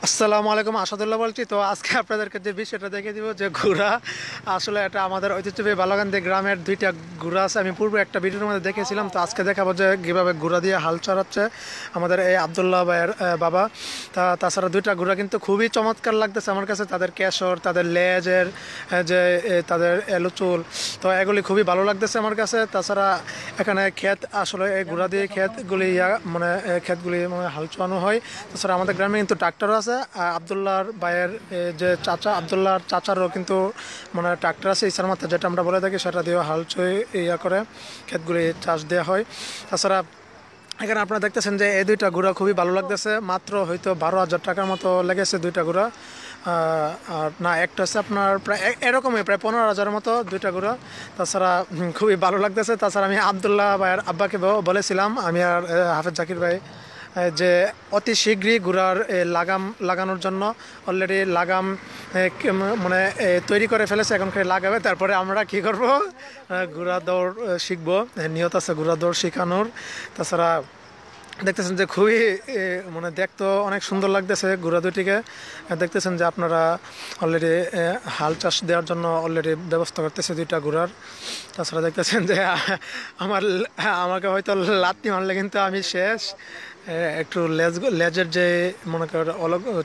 আসসালামু আলাইকুম, আসাদুল্লাহ বলছি। তো আজকে আপনাদেরকে যে বিষয়টা দেখে দিব যে ঘোড়া, আসলে এটা আমাদের ঐতিহ্যবাহী বালাকান্দি গ্রামের দুইটা ঘোড়া আছে। আমি পূর্বে একটা ভিডিওর মধ্যে দেখেছিলাম, তো আজকে দেখাবো যে কীভাবে ঘোড়া দিয়ে হাল চড়াচ্ছে আমাদের এই আবদুল্লাহ ভাইয়ের বাবা। তাছাড়া দুইটা ঘোড়া কিন্তু খুবই চমৎকার লাগতেছে আমার কাছে। তাদের কেশর, তাদের লেজের যে তাদের এলো চুল, তো এগুলি খুবই ভালো লাগতেছে আমার কাছে। তাছাড়া এখানে ক্ষেত, আসলে এই ঘোড়া দিয়ে ক্ষেতগুলি মানে ক্ষেতগুলি মানে হাল চড়ানো হয়। তাছাড়া আমাদের গ্রামে কিন্তু ট্রাক্টর আছে। আবদুল্লাহর ভাইয়ের যে চাচা, আবদুল্লাহর চাচারও কিন্তু মানে ট্রাক্টর আছে, ইসার মাথা যেটা আমরা বলে থাকি, সেটা দিয়ে হাল চয়ে করে ক্ষেতগুলি চাষ দেওয়া হয়। তাছাড়া এখানে আপনারা দেখতেছেন যে এই দুইটা ঘোড়া খুবই ভালো লাগতেছে। মাত্র হয়তো 12,000 টাকার মতো লেগেছে দুইটা ঘোড়া। আর না, একটা হচ্ছে আপনার প্রায় এরকমই প্রায় 15,000-এর মতো দুইটা ঘোড়া। তাছাড়া খুবই ভালো লাগতেছে। তাছাড়া আমি আবদুল্লাহ ভাইয়ের আব্বাকে বলেছিলাম, আমি আর হাফেজ জাকির ভাই, যে অতি শীঘ্রই ঘোড়ার লাগাম লাগানোর জন্য অলরেডি লাগাম মানে তৈরি করে ফেলেছে। এখন করে লাগাবে, তারপরে আমরা কি করব, ঘোড়া দৌড় শিখবো। নিয়ত আছে ঘোড়া দৌড় শেখানোর। তাছাড়া দেখতেছেন যে খুবই মানে দেখতে অনেক সুন্দর লাগতেছে ঘোড়া দুটিকে। দেখতেছেন যে আপনারা অলরেডি হাল চাষ দেওয়ার জন্য অলরেডি ব্যবস্থা করতেছে দুইটা ঘোড়ার। তাছাড়া দেখতেছেন যে আমাকে হয়তো লাত্তি মারলে কিন্তু আমি শেষ। একটু লেজের যে মনে করেন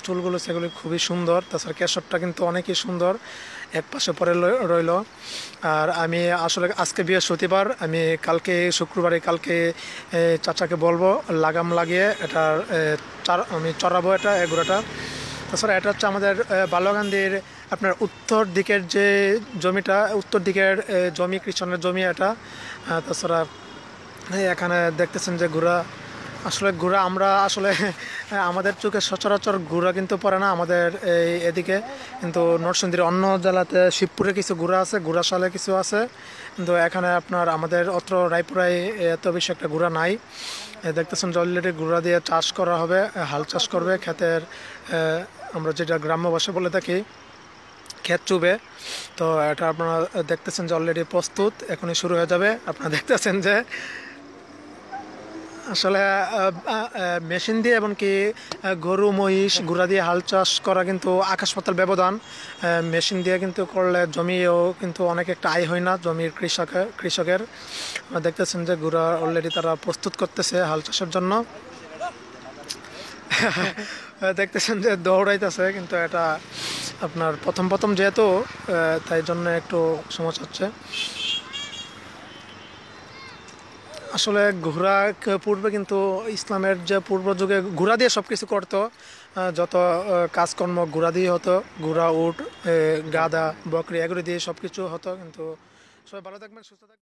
চুলগুলো, সেগুলি খুবই সুন্দর। তাছাড়া কেশরটা কিন্তু অনেকই সুন্দর, এক পাশে পরে রইল। আর আমি আসলে আজকে বৃহস্পতিবার, আমি কালকে শুক্রবারে কালকে চাচাকে বলবো লাগাম লাগিয়ে এটার আমি চড়াবো এটা এগুলোটা। তাছাড়া এটা হচ্ছে আমাদের বালুকান্দির আপনার উত্তর দিকের যে জমিটা, উত্তর দিকের জমি, কৃষণের জমি এটা। তাছাড়া এখানে দেখতেছেন যে ঘোড়া, আসলে ঘোড়া আমরা আসলে আমাদের চোখে সচরাচর ঘোড়া কিন্তু পড়ে না আমাদের এদিকে, কিন্তু নরসিংদীর অন্য জেলাতে শিবপুরে কিছু ঘোড়া আছে, ঘোড়াশালে কিছু আছে, কিন্তু এখানে আপনার আমাদের অত্র রায়পুরায় এত বেশি একটা ঘোড়া নাই। দেখতেছেন যে অলরেডি ঘোড়া দিয়ে চাষ করা হবে, হাল চাষ করবে ক্ষেতের, আমরা যেটা গ্রাম্য ভাষায় বলে থাকি ক্ষেত চুবে। তো এটা আপনারা দেখতেছেন যে অলরেডি প্রস্তুত, এখনই শুরু হয়ে যাবে। আপনারা দেখতেছেন যে আসলে মেশিন দিয়ে এমনকি গরু মহিষ ঘোড়া দিয়ে হাল চাষ করা কিন্তু আকাশ পাতাল ব্যবধান। মেশিন দিয়ে কিন্তু করলে জমিও কিন্তু অনেক একটা আয় হয় না জমির কৃষকের। দেখতেছেন যে ঘোড়া অলরেডি তারা প্রস্তুত করতেছে হাল চাষের জন্য। দেখতেছেন যে দৌড়াইতেছে, কিন্তু এটা আপনার প্রথম প্রথম যেহেতু, তাই জন্য একটু সমস্যা হচ্ছে। আসলে ঘোড়া পূর্বে কিন্তু ইসলামের যে পূর্ব যুগে ঘোড়া দিয়ে সব কিছু করতো, যত কাজকর্ম ঘোড়া দিয়ে হতো। ঘোড়া, উট, গাধা, বকরি এগুলো দিয়ে সব কিছু হতো। কিন্তু সবাই ভালো থাকবেন, সুস্থ থাকবেন।